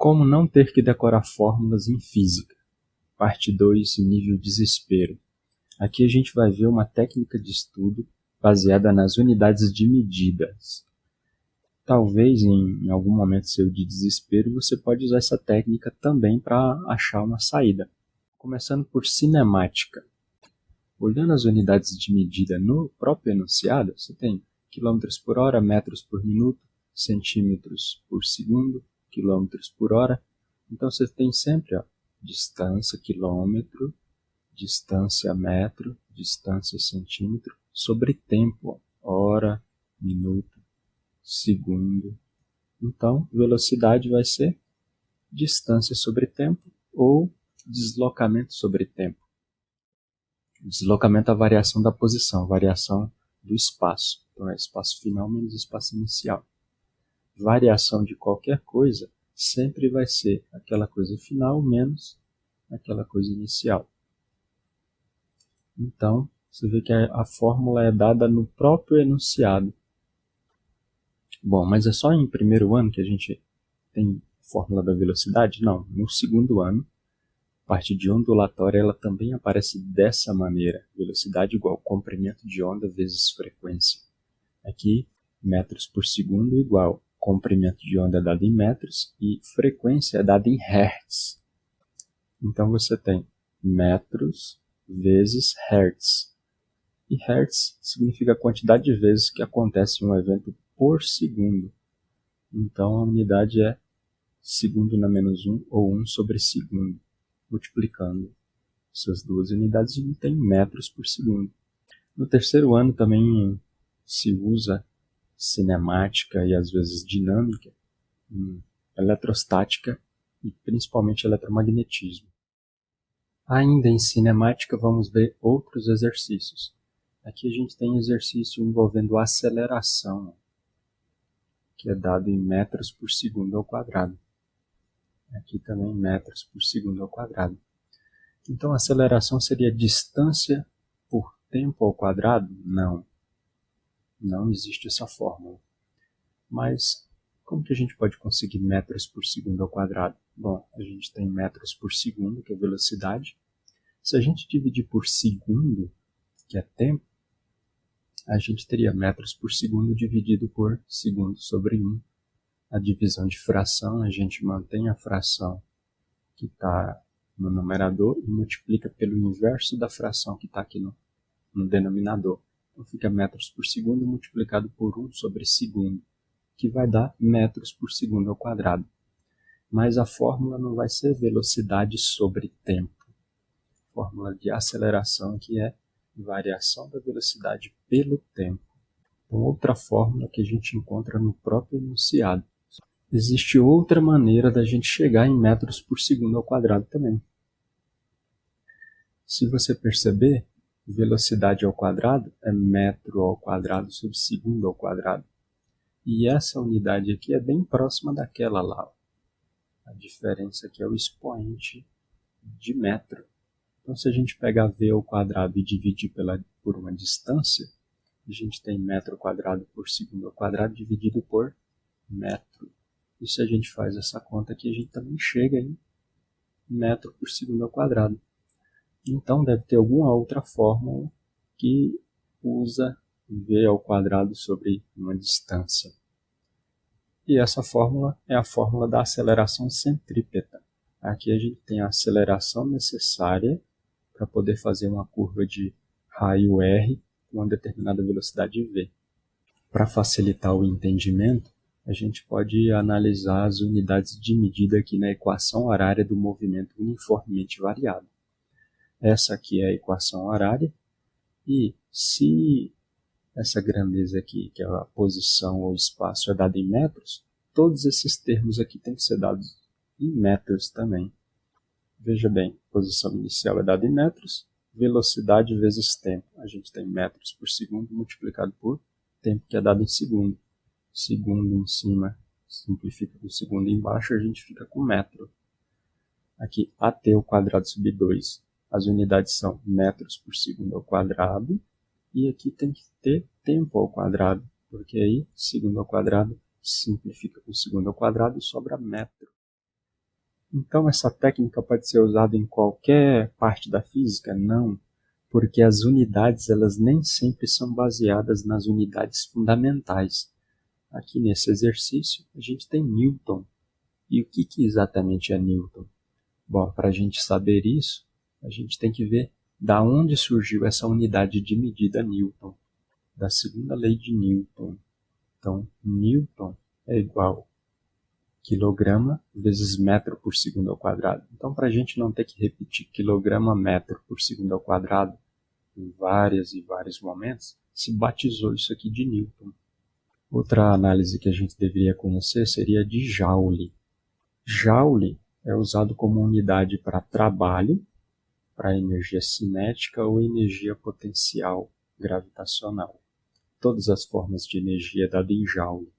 Como não ter que decorar fórmulas em física. Parte 2, nível desespero. Aqui a gente vai ver uma técnica de estudo baseada nas unidades de medidas. Talvez em algum momento seu de desespero você pode usar essa técnica também para achar uma saída. Começando por cinemática. Olhando as unidades de medida no próprio enunciado, você tem quilômetros por hora, metros por minuto, centímetros por segundo, quilômetros por hora. Então você tem sempre distância quilômetro, distância metro, distância centímetro, sobre tempo, hora, minuto, segundo. Então, velocidade vai ser distância sobre tempo ou deslocamento sobre tempo. Deslocamento é a variação da posição, variação do espaço. Então, é espaço final menos espaço inicial. Variação de qualquer coisa sempre vai ser aquela coisa final menos aquela coisa inicial. Então, você vê que a fórmula é dada no próprio enunciado. Bom, mas é só em primeiro ano que a gente tem fórmula da velocidade? Não, no segundo ano, a parte de ondulatória ela também aparece dessa maneira. Velocidade igual comprimento de onda vezes frequência. Aqui, metros por segundo igual comprimento de onda é dado em metros e frequência é dada em hertz. Então você tem metros vezes hertz. E hertz significa a quantidade de vezes que acontece um evento por segundo. Então a unidade é segundo na menos 1 ou 1 sobre segundo. Multiplicando essas duas unidades, a gente tem metros por segundo. No terceiro ano também se usa cinemática e às vezes dinâmica, eletrostática e principalmente eletromagnetismo. Ainda em cinemática vamos ver outros exercícios. Aqui a gente tem exercício envolvendo aceleração, que é dado em metros por segundo ao quadrado. Aqui também metros por segundo ao quadrado. Então a aceleração seria distância por tempo ao quadrado? Não. Não existe essa fórmula. Mas como que a gente pode conseguir metros por segundo ao quadrado? Bom, a gente tem metros por segundo, que é velocidade. Se a gente dividir por segundo, que é tempo, a gente teria metros por segundo dividido por segundo sobre 1. A divisão de fração, a gente mantém a fração que está no numerador e multiplica pelo inverso da fração que está aqui no denominador. Então fica metros por segundo multiplicado por 1 sobre segundo, que vai dar metros por segundo ao quadrado. Mas a fórmula não vai ser velocidade sobre tempo. A fórmula de aceleração que é variação da velocidade pelo tempo. Então, outra fórmula que a gente encontra no próprio enunciado. Existe outra maneira da gente chegar em metros por segundo ao quadrado também. Se você perceber, velocidade ao quadrado é metro ao quadrado sobre segundo ao quadrado. E essa unidade aqui é bem próxima daquela lá. A diferença aqui é o expoente de metro. Então, se a gente pegar v ao quadrado e dividir por uma distância, a gente tem metro quadrado por segundo ao quadrado dividido por metro. E se a gente faz essa conta aqui, a gente também chega em metro por segundo ao quadrado. Então, deve ter alguma outra fórmula que usa v ao quadrado sobre uma distância. E essa fórmula é a fórmula da aceleração centrípeta. Aqui a gente tem a aceleração necessária para poder fazer uma curva de raio R com uma determinada velocidade v. Para facilitar o entendimento, a gente pode analisar as unidades de medida aqui na equação horária do movimento uniformemente variado. Essa aqui é a equação horária, e se essa grandeza aqui, que é a posição ou espaço, é dada em metros, todos esses termos aqui têm que ser dados em metros também. Veja bem, posição inicial é dada em metros, velocidade vezes tempo. A gente tem metros por segundo multiplicado por tempo, que é dado em segundo. Segundo em cima simplifica com segundo embaixo, a gente fica com metro. Aqui, AT ao quadrado sobre 2. As unidades são metros por segundo ao quadrado. E aqui tem que ter tempo ao quadrado, porque aí segundo ao quadrado simplifica com segundo ao quadrado e sobra metro. Então essa técnica pode ser usada em qualquer parte da física? Não, porque as unidades elas nem sempre são baseadas nas unidades fundamentais. Aqui nesse exercício a gente tem Newton. E o que exatamente é Newton? Bom, para a gente saber isso, a gente tem que ver da onde surgiu essa unidade de medida Newton, da segunda lei de Newton. Então, Newton é igual quilograma vezes metro por segundo ao quadrado. Então, para a gente não ter que repetir quilograma metro por segundo ao quadrado em vários e vários momentos, se batizou isso aqui de Newton. Outra análise que a gente deveria conhecer seria de Joule. Joule é usado como unidade para trabalho, para energia cinética ou energia potencial gravitacional. Todas as formas de energia dada em Joule.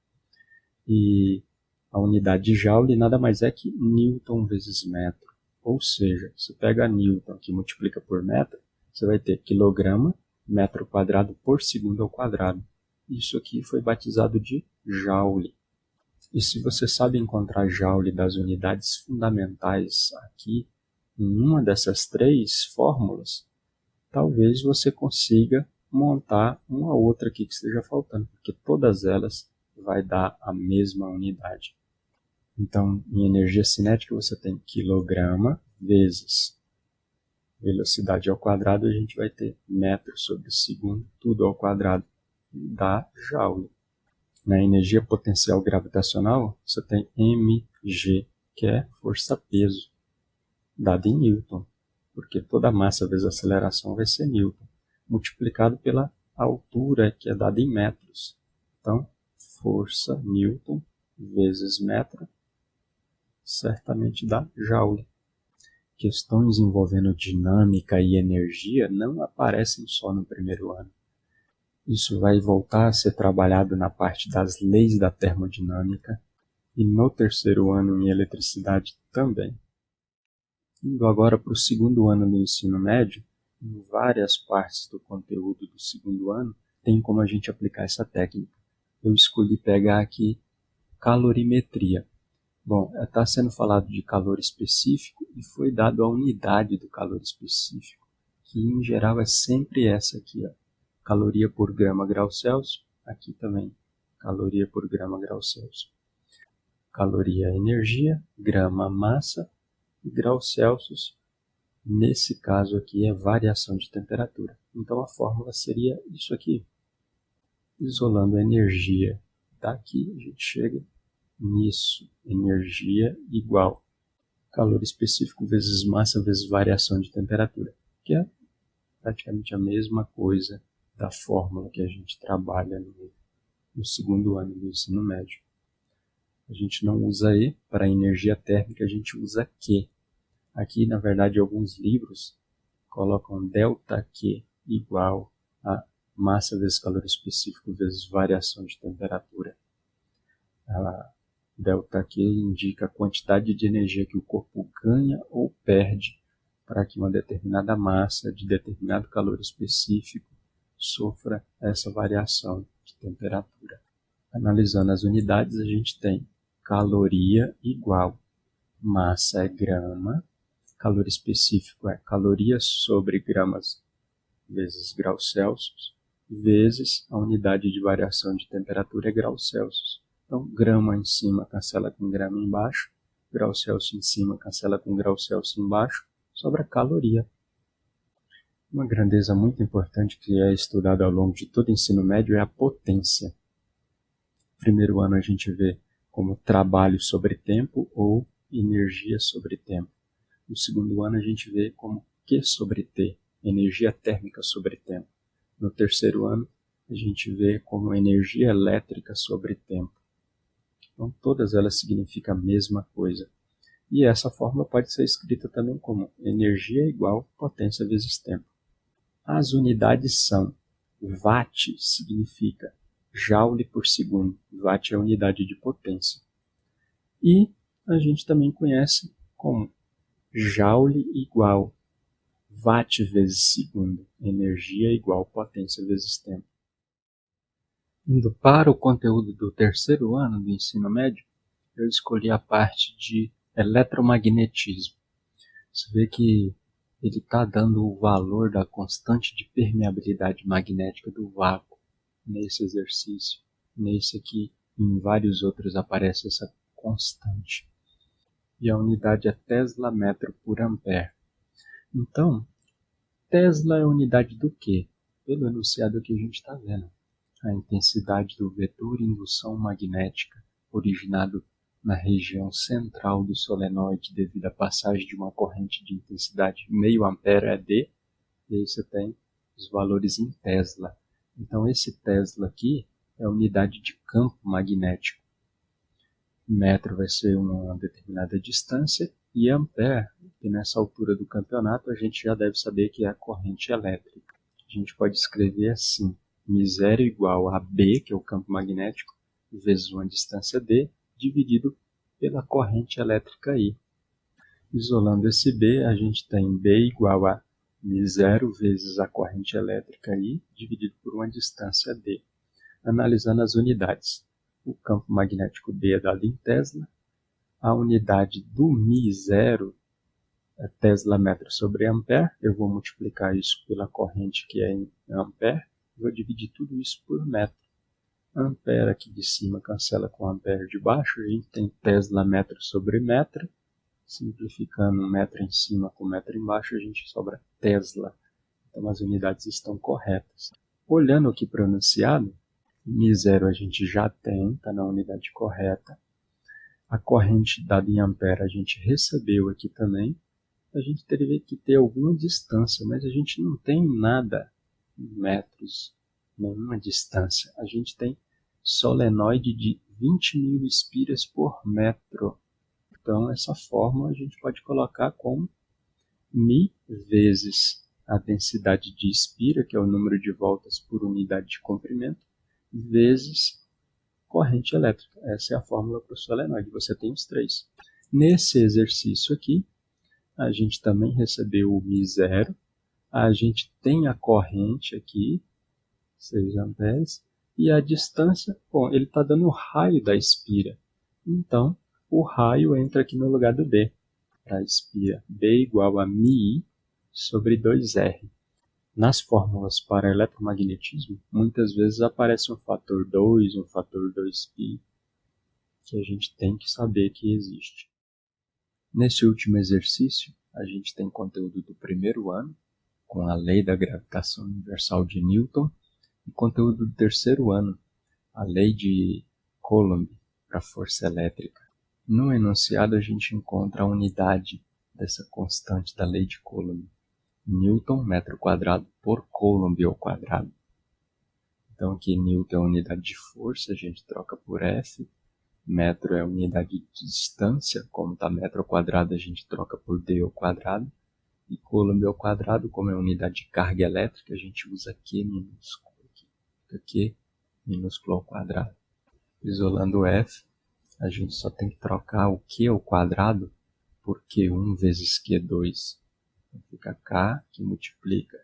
E a unidade de Joule nada mais é que Newton vezes metro. Ou seja, você pega Newton que multiplica por metro, você vai ter quilograma metro quadrado por segundo ao quadrado. Isso aqui foi batizado de Joule. E se você sabe encontrar Joule das unidades fundamentais aqui, em uma dessas três fórmulas, talvez você consiga montar uma outra aqui que esteja faltando, porque todas elas vai dar a mesma unidade. Então, em energia cinética, você tem quilograma vezes velocidade ao quadrado, a gente vai ter metro sobre segundo, tudo ao quadrado, dá Joule. Na energia potencial gravitacional, você tem mg, que é força-peso, dada em Newton, porque toda massa vezes aceleração vai ser Newton, multiplicado pela altura, que é dada em metros. Então, força Newton vezes metro, certamente dá Joule. Questões envolvendo dinâmica e energia não aparecem só no primeiro ano. Isso vai voltar a ser trabalhado na parte das leis da termodinâmica e no terceiro ano em eletricidade também. Indo agora para o segundo ano do ensino médio, em várias partes do conteúdo do segundo ano, tem como a gente aplicar essa técnica. Eu escolhi pegar aqui calorimetria. Bom, está sendo falado de calor específico e foi dado a unidade do calor específico, que em geral é sempre essa aqui, ó. Caloria por grama grau Celsius, aqui também, caloria por grama grau Celsius. Caloria energia, grama massa e grau Celsius, nesse caso aqui é variação de temperatura. Então a fórmula seria isso aqui. Isolando a energia daqui, a gente chega nisso, energia igual calor específico vezes massa vezes variação de temperatura, que é praticamente a mesma coisa da fórmula que a gente trabalha no segundo ano do ensino médio. A gente não usa E para energia térmica, a gente usa Q. Aqui, na verdade, alguns livros colocam ΔQ igual a massa vezes calor específico vezes variação de temperatura. A ΔQ indica a quantidade de energia que o corpo ganha ou perde para que uma determinada massa de determinado calor específico sofra essa variação de temperatura. Analisando as unidades, a gente tem caloria igual massa é grama, calor específico é caloria sobre gramas vezes graus Celsius, vezes a unidade de variação de temperatura é graus Celsius. Então, grama em cima cancela com grama embaixo, grau Celsius em cima cancela com grau Celsius embaixo, sobra caloria. Uma grandeza muito importante que é estudada ao longo de todo o ensino médio é a potência. No primeiro ano a gente vê como trabalho sobre tempo ou energia sobre tempo. No segundo ano a gente vê como Q sobre T, energia térmica sobre tempo. No terceiro ano a gente vê como energia elétrica sobre tempo. Então todas elas significam a mesma coisa. E essa fórmula pode ser escrita também como energia igual potência vezes tempo. As unidades são Watt, significa Joule por segundo. Watt é a unidade de potência. E a gente também conhece como Joule igual Watt vezes segundo. Energia igual potência vezes tempo. Indo para o conteúdo do terceiro ano do ensino médio, eu escolhi a parte de Eletromagnetismo. Você vê que ele está dando o valor da constante de permeabilidade magnética do vácuo nesse exercício. Nesse aqui, em vários outros, aparece essa constante. E a unidade é Tesla metro por ampere. Então, Tesla é a unidade do quê? Pelo enunciado que a gente está vendo. A intensidade do vetor indução magnética originado na região central do solenoide devido à passagem de uma corrente de intensidade meio ampere é D, e aí você tem os valores em Tesla. Então esse Tesla aqui é a unidade de campo magnético. Metro vai ser uma determinada distância e ampere, que nessa altura do campeonato a gente já deve saber que é a corrente elétrica. A gente pode escrever assim: μ0 igual a B, que é o campo magnético, vezes uma distância D, dividido pela corrente elétrica I. Isolando esse B, a gente tem B igual a μ0 vezes a corrente elétrica I, dividido por uma distância D. Analisando as unidades. O campo magnético B é dado em Tesla. A unidade do μ0 é Tesla metro sobre ampere. Eu vou multiplicar isso pela corrente que é em ampere. Vou dividir tudo isso por metro. Ampere aqui de cima cancela com ampere de baixo. A gente tem Tesla metro sobre metro. Simplificando um metro em cima com metro embaixo, a gente sobra Tesla. Então as unidades estão corretas. Olhando aqui para o enunciado, μ0 a gente já tem, está na unidade correta. A corrente dada em ampere a gente recebeu aqui também. A gente teria que ter alguma distância, mas a gente não tem nada em metros, nenhuma distância. A gente tem solenoide de 20.000 espiras por metro. Então essa fórmula a gente pode colocar como μ vezes a densidade de espira, que é o número de voltas por unidade de comprimento, vezes corrente elétrica. Essa é a fórmula para o solenoide. Você tem os três. Nesse exercício aqui, a gente também recebeu o μ0. A gente tem a corrente aqui, 6 amperes, e a distância, bom, ele está dando o raio da espira. Então, o raio entra aqui no lugar do D. Para a espira, B igual a μi sobre 2R. Nas fórmulas para eletromagnetismo, muitas vezes aparece um fator 2, um fator 2π, que a gente tem que saber que existe. Nesse último exercício, a gente tem conteúdo do primeiro ano, com a lei da gravitação universal de Newton, e conteúdo do terceiro ano, a lei de Coulomb para a força elétrica. No enunciado, a gente encontra a unidade dessa constante da lei de Coulomb. Newton metro quadrado por Coulomb ao quadrado. Então aqui Newton é a unidade de força, a gente troca por F. Metro é a unidade de distância, como está metro ao quadrado, a gente troca por D ao quadrado. E Coulomb ao quadrado, como é a unidade de carga elétrica, a gente usa Q minúsculo. Aqui fica Q minúsculo ao quadrado. Isolando F, a gente só tem que trocar o Q ao quadrado por Q1 vezes Q2. Então fica K, que multiplica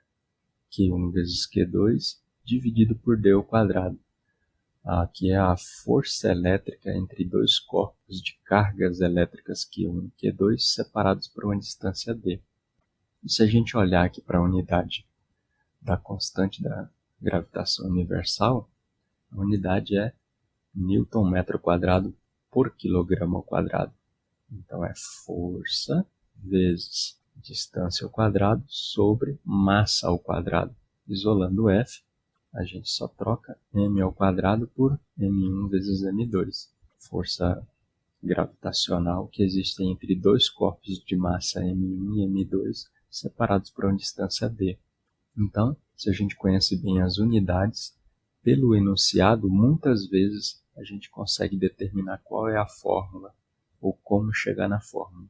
Q1 vezes Q2, dividido por D ao quadrado. Aqui é a força elétrica entre dois corpos de cargas elétricas Q1 e Q2 separados por uma distância D. E se a gente olhar aqui para a unidade da constante da gravitação universal, a unidade é Newton metro quadrado por quilograma ao quadrado. Então é força vezes distância ao quadrado sobre massa ao quadrado. Isolando F, a gente só troca m ao quadrado por m1 vezes m2. Força gravitacional que existe entre dois corpos de massa m1 e m2 separados por uma distância d. Então, se a gente conhece bem as unidades, pelo enunciado, muitas vezes a gente consegue determinar qual é a fórmula ou como chegar na fórmula.